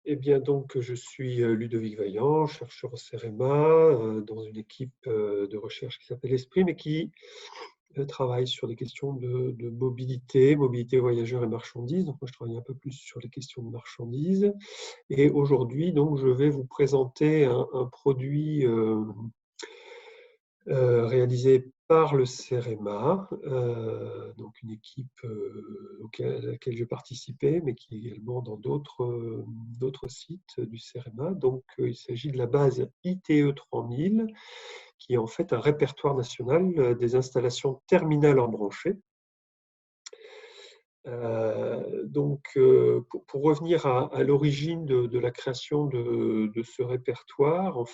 Eh bien, donc, je suis Ludovic Vaillant, chercheur au CEREMA, dans une équipe de recherche qui s'appelle Esprit, mais qui travaille sur des questions de mobilité, mobilité voyageurs et marchandises. Donc, moi, je travaille un peu plus sur les questions de marchandises. Et aujourd'hui, donc, je vais vous présenter un produit réalisé par le CEREMA, donc une équipe à laquelle j'ai participé, mais qui est également dans d'autres sites du CEREMA. Donc, il s'agit de la base ITE 3000, qui est en fait un répertoire national des installations terminales embranchées. Pour revenir à l'origine de la création de ce répertoire,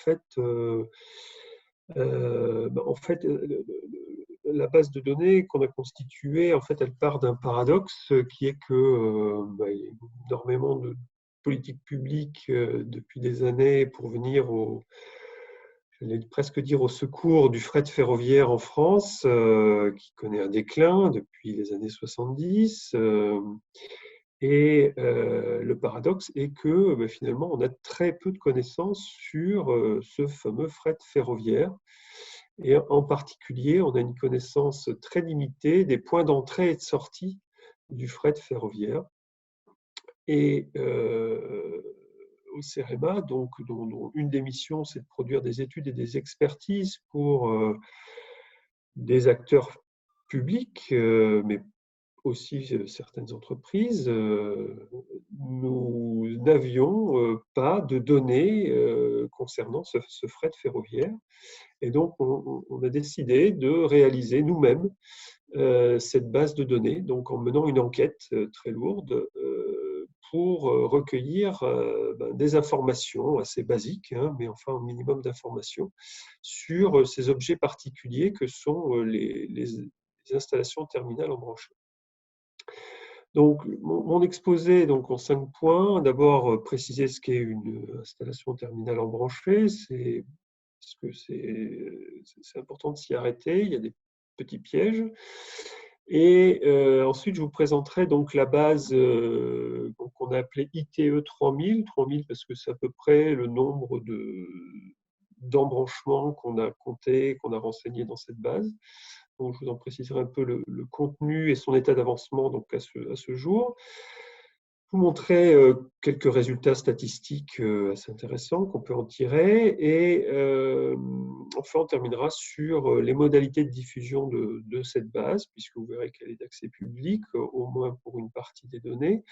la base de données qu'on a constituée, en fait, elle part d'un paradoxe qui est que il y a énormément de politiques publiques depuis des années pour venir j'allais presque dire au secours du fret ferroviaire en France, qui connaît un déclin depuis les années 70. Le paradoxe est que finalement, on a très peu de connaissances sur ce fameux fret ferroviaire. Et en particulier, on a une connaissance très limitée des points d'entrée et de sortie du fret ferroviaire. Et au CEREMA, dont une des missions, c'est de produire des études et des expertises pour des acteurs publics, mais aussi certaines entreprises, nous n'avions pas de données concernant ce fret ferroviaire. Et donc, on a décidé de réaliser nous-mêmes cette base de données, donc en menant une enquête très lourde pour recueillir des informations assez basiques, hein, mais enfin un minimum d'informations sur ces objets particuliers que sont les installations terminales embranchées. Donc, mon exposé donc, en 5 points. D'abord, préciser ce qu'est une installation terminale embranchée. Parce que c'est important de s'y arrêter. Il y a des petits pièges. Et ensuite, je vous présenterai donc la base qu'on a appelée ITE 3000. 3000 parce que c'est à peu près le nombre d'embranchements qu'on a compté, qu'on a renseigné dans cette base. Donc, je vous en préciserai un peu le contenu et son état d'avancement donc à ce jour. Vous montrer quelques résultats statistiques assez intéressants qu'on peut en tirer. Et enfin, on terminera sur les modalités de diffusion de cette base, puisque vous verrez qu'elle est d'accès public, au moins pour une partie des données,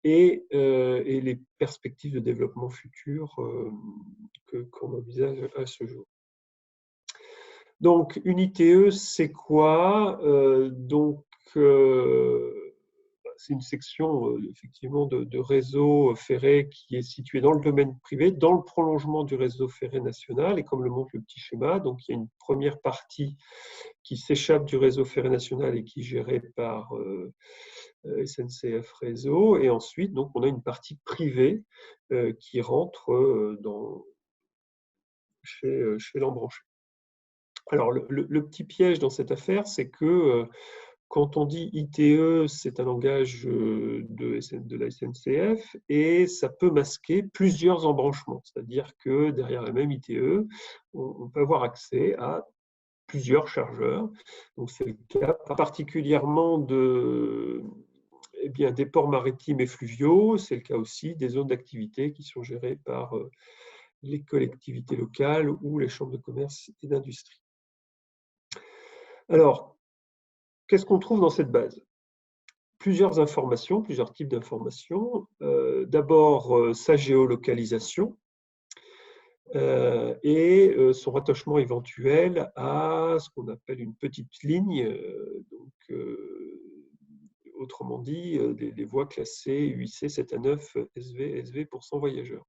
et les perspectives de développement futur qu'on envisage à ce jour. Donc, une ITE, c'est quoi? C'est une section effectivement de réseau ferré qui est située dans le domaine privé, dans le prolongement du réseau ferré national. Et comme le montre le petit schéma, donc il y a une première partie qui s'échappe du réseau ferré national et qui est gérée par SNCF Réseau. Et ensuite, donc, on a une partie privée qui rentre chez l'embranché. Alors, le petit piège dans cette affaire, c'est que quand on dit ITE, c'est un langage de la SNCF et ça peut masquer plusieurs embranchements. C'est-à-dire que derrière la même ITE, on peut avoir accès à plusieurs chargeurs. Donc, c'est le cas particulièrement des ports maritimes et fluviaux. C'est le cas aussi des zones d'activité qui sont gérées par les collectivités locales ou les chambres de commerce et d'industrie. Alors, qu'est-ce qu'on trouve dans cette base? Plusieurs informations, plusieurs types d'informations. D'abord, sa géolocalisation et son rattachement éventuel à ce qu'on appelle une petite ligne, autrement dit, des voies classées UIC 7 à 9 SV pour 100 voyageurs.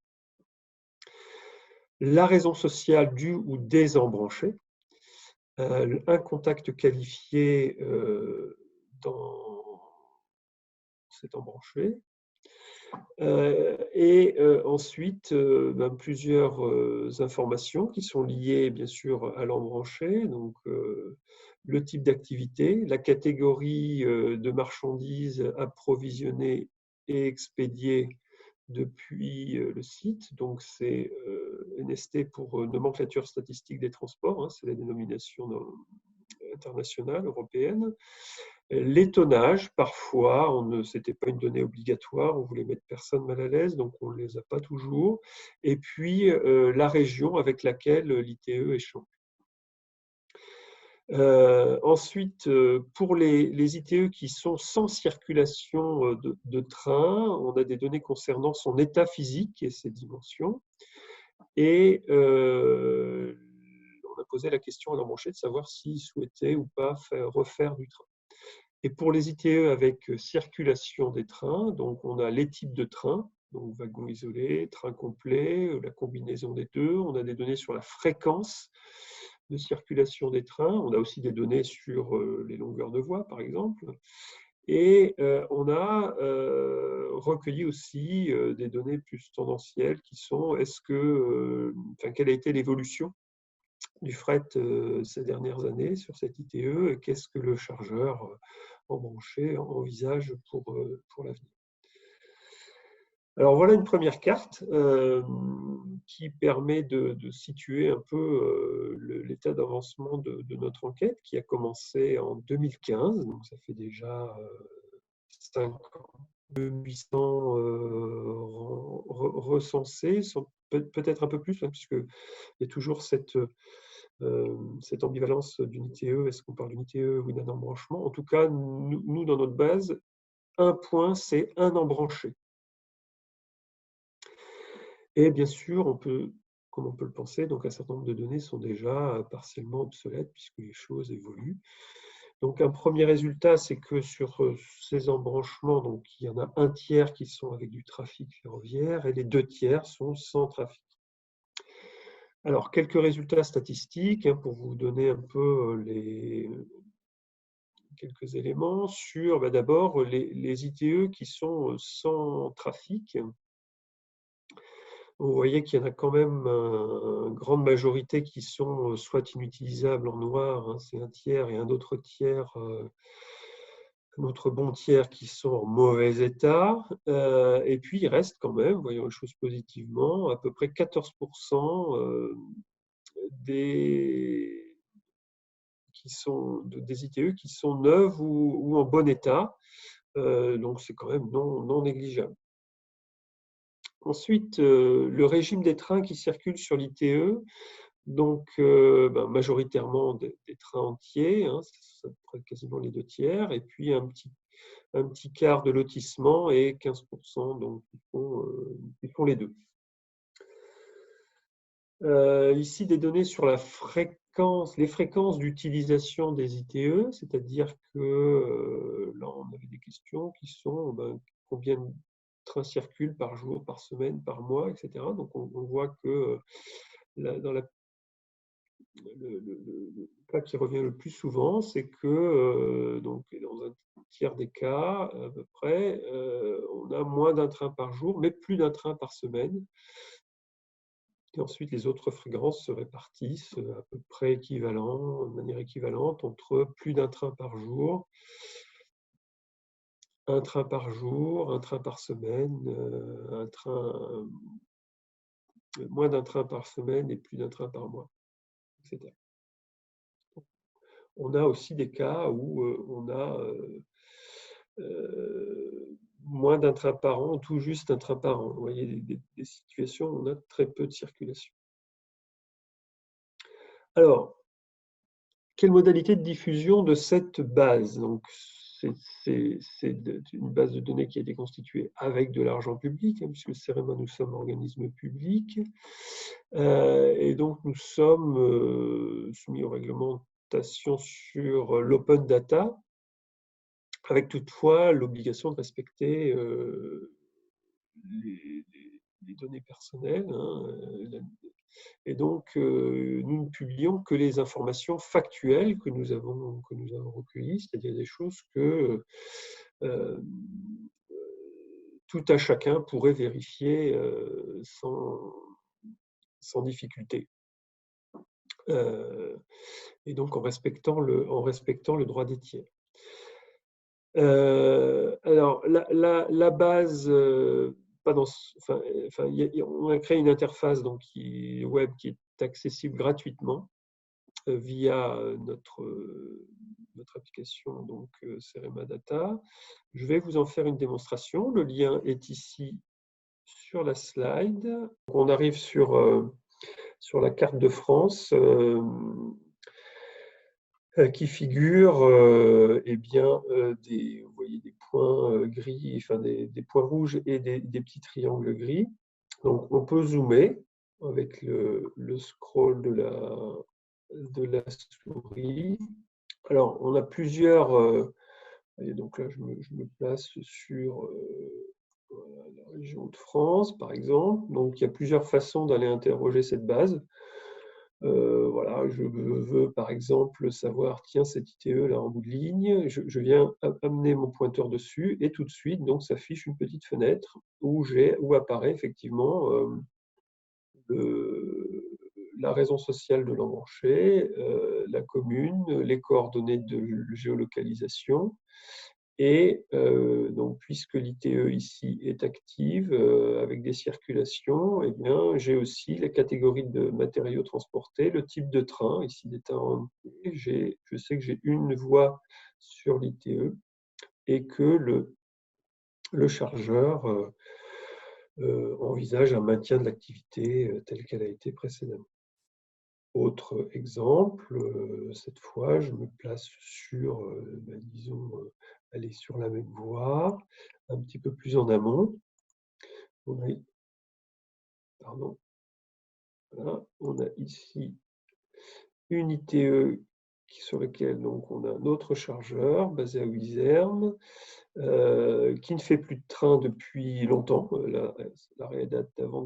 La raison sociale du ou des embranchés, un contact qualifié dans cet embranché, ensuite plusieurs informations qui sont liées bien sûr à l'embranché, donc le type d'activité, la catégorie de marchandises approvisionnées et expédiées depuis le site. Donc, c'est NST pour nomenclature statistique des transports, hein, c'est la dénomination internationale, européenne. Les tonnages, parfois, ce n'était pas une donnée obligatoire, on voulait mettre personne mal à l'aise, donc on ne les a pas toujours. Et puis, la région avec laquelle l'ITE échange. Ensuite, pour les ITE qui sont sans circulation de train, on a des données concernant son état physique et ses dimensions. Et on a posé la question à l'embauché de savoir s'il souhaitait ou pas refaire du train. Et pour les ITE avec circulation des trains, donc on a les types de trains, donc wagon isolé, train complet, la combinaison des deux. On a des données sur la fréquence de circulation des trains. On a aussi des données sur les longueurs de voie, par exemple. Et on a recueilli aussi des données plus tendancielles qui sont quelle a été l'évolution du fret ces dernières années sur cette ITE et qu'est-ce que le chargeur embranché envisage pour l'avenir. Alors voilà une première carte qui permet de situer un peu l'état d'avancement de notre enquête qui a commencé en 2015, donc ça fait déjà 5 ans. 800 recensés, peut-être un peu plus, hein, puisqu'il y a toujours cette ambivalence d'une ITE, est-ce qu'on parle d'une ITE ou d'un embranchement? En tout cas, nous, dans notre base, un point, c'est un embranché. Et bien sûr, comme on peut le penser, donc un certain nombre de données sont déjà partiellement obsolètes puisque les choses évoluent. Donc un premier résultat, c'est que sur ces embranchements, donc, il y en a un tiers qui sont avec du trafic ferroviaire et les 2 tiers sont sans trafic. Alors, quelques résultats statistiques hein, pour vous donner un peu quelques éléments sur d'abord les ITE qui sont sans trafic. Vous voyez qu'il y en a quand même une grande majorité qui sont soit inutilisables en noir, hein, c'est un tiers, et un autre tiers, un autre bon tiers qui sont en mauvais état. Et puis il reste quand même, voyons les choses positivement, à peu près 14% des ITE qui sont neuves ou en bon état. Donc c'est quand même non négligeable. Ensuite, le régime des trains qui circulent sur l'ITE, donc majoritairement des trains entiers, hein, ça prend quasiment les 2 tiers, et puis un petit quart de lotissement et 15% donc, qui font les deux. Ici, des données sur les fréquences d'utilisation des ITE, c'est-à-dire que là, on avait des questions qui sont combien de trains circulent par jour, par semaine, par mois, etc. Donc, on voit que dans le cas qui revient le plus souvent, c'est que donc, dans un tiers des cas, à peu près, on a moins d'un train par jour, mais plus d'un train par semaine. Et ensuite, les autres fréquences se répartissent à peu près de manière équivalente entre plus d'un train par jour, un train par jour, un train par semaine, moins d'un train par semaine et plus d'un train par mois, etc. On a aussi des cas où on a moins d'un train par an, tout juste un train par an. Vous voyez des situations où on a très peu de circulation. Alors, quelle modalité de diffusion de cette base? Donc, c'est une base de données qui a été constituée avec de l'argent public, hein, puisque CEREMA, nous sommes organisme public. Et donc, nous sommes soumis aux réglementations sur l'open data, avec toutefois l'obligation de respecter les données personnelles. Hein, et donc, nous ne publions que les informations factuelles que nous avons recueillies, c'est-à-dire des choses que tout à chacun pourrait vérifier sans difficulté. Et donc en respectant le droit des tiers. Alors, la base pas dans, on a créé une interface donc, web qui est accessible gratuitement via notre application donc, Cerema Data. Je vais vous en faire une démonstration. Le lien est ici sur la slide. Donc, on arrive sur la carte de France qui figure eh bien, vous voyez des points gris, enfin des points rouges et des petits triangles gris. Donc on peut zoomer avec le scroll de la souris. Alors on a plusieurs, et donc là je me place sur la région de France par exemple. Donc il y a plusieurs façons d'aller interroger cette base. Voilà, je veux par exemple savoir, tiens, cette ITE là en bout de ligne, je viens amener mon pointeur dessus et tout de suite, donc s'affiche une petite fenêtre où apparaît effectivement la raison sociale de l'embranché, la commune, les coordonnées de géolocalisation. Et donc, puisque l'ITE ici est active avec des circulations, eh bien, j'ai aussi la catégorie de matériaux transportés, le type de train, ici des trains. Je sais que j'ai une voie sur l'ITE et que le chargeur envisage un maintien de l'activité telle qu'elle a été précédemment. Autre exemple, cette fois, je me place sur, disons, aller sur la même voie, un petit peu plus en amont. Pardon. Voilà, on a ici une ITE sur laquelle donc, on a un autre chargeur basé à Wizerne, qui ne fait plus de train depuis longtemps. L'arrêt date d'avant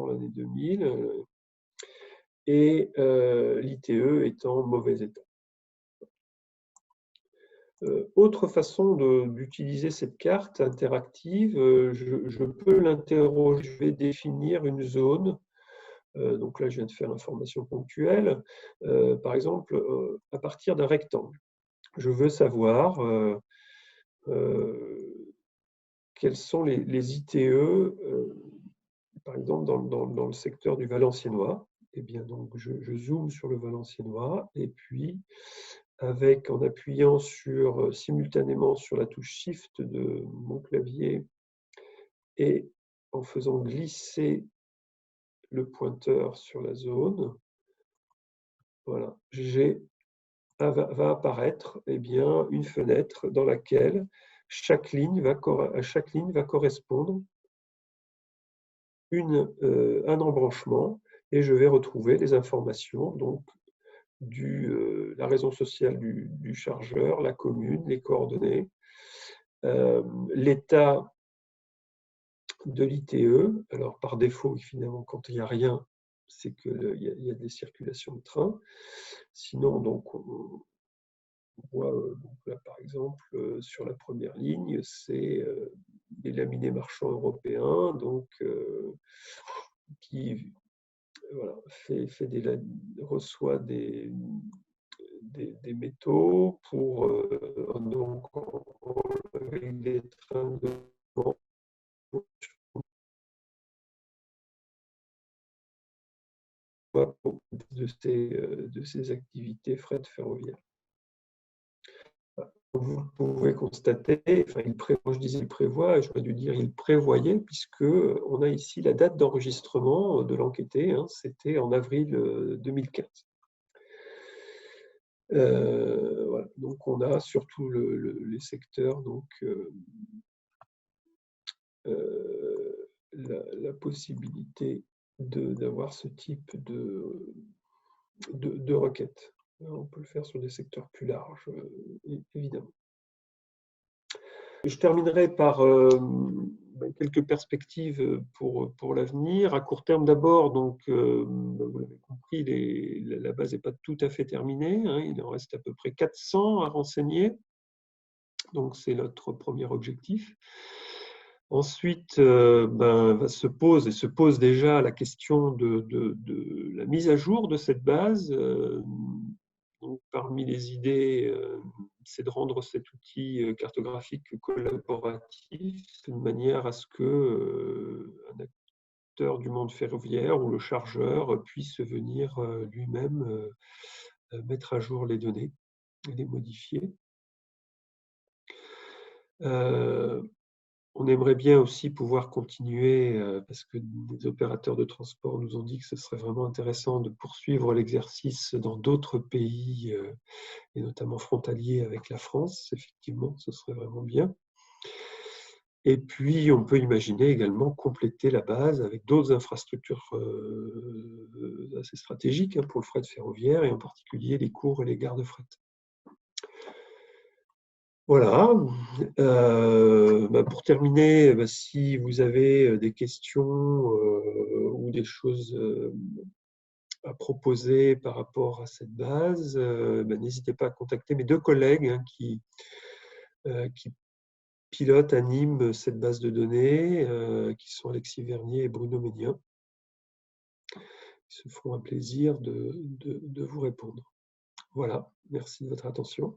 l'année 2000. Et l'ITE est en mauvais état. Autre façon d'utiliser cette carte interactive, je peux l'interroger, je vais définir une zone. Donc là, je viens de faire l'information ponctuelle. Par exemple, à partir d'un rectangle. Je veux savoir quels sont les ITE, par exemple, dans le secteur du Valenciennois. Eh bien, donc, je zoome sur le Valenciennois et puis, en appuyant simultanément sur la touche Shift de mon clavier et en faisant glisser le pointeur sur la zone, voilà, va apparaître eh bien, une fenêtre dans laquelle à chaque ligne va correspondre un embranchement et je vais retrouver les informations donc, la raison sociale du chargeur, la commune, les coordonnées, l'état de l'ITE. Alors par défaut, finalement, quand il n'y a rien, c'est qu'il y a des circulations de train. Sinon, donc, on voit donc là, par exemple, sur la première ligne, c'est des laminés marchands européens, donc, qui voilà, reçoit des métaux pour donc enlever des trains de ces activités fret ferroviaire. Vous pouvez constater, enfin, je disais il prévoit, j'aurais dû dire il prévoyait, puisque on a ici la date d'enregistrement de l'enquêté, hein, c'était en avril 2015. Voilà. Donc on a surtout les secteurs, donc la possibilité d'avoir ce type de requête. On peut le faire sur des secteurs plus larges, évidemment. Je terminerai par quelques perspectives pour l'avenir. À court terme d'abord, donc, vous l'avez compris, la base n'est pas tout à fait terminée, hein, il en reste à peu près 400 à renseigner. Donc c'est notre premier objectif. Ensuite, se pose déjà la question de la mise à jour de cette base. Donc, parmi les idées c'est de rendre cet outil cartographique collaboratif de manière à ce que un acteur du monde ferroviaire ou le chargeur puisse venir lui-même mettre à jour les données et les modifier. On aimerait bien aussi pouvoir continuer, parce que des opérateurs de transport nous ont dit que ce serait vraiment intéressant de poursuivre l'exercice dans d'autres pays, et notamment frontaliers avec la France. Effectivement, ce serait vraiment bien. Et puis, on peut imaginer également compléter la base avec d'autres infrastructures assez stratégiques pour le fret ferroviaire, et en particulier les cours et les gares de fret. Voilà. Pour terminer, si vous avez des questions ou des choses à proposer par rapport à cette base, n'hésitez pas à contacter mes deux collègues qui pilotent, animent cette base de données, qui sont Alexis Vernier et Bruno Ménien. Ils se feront un plaisir de vous répondre. Voilà, merci de votre attention.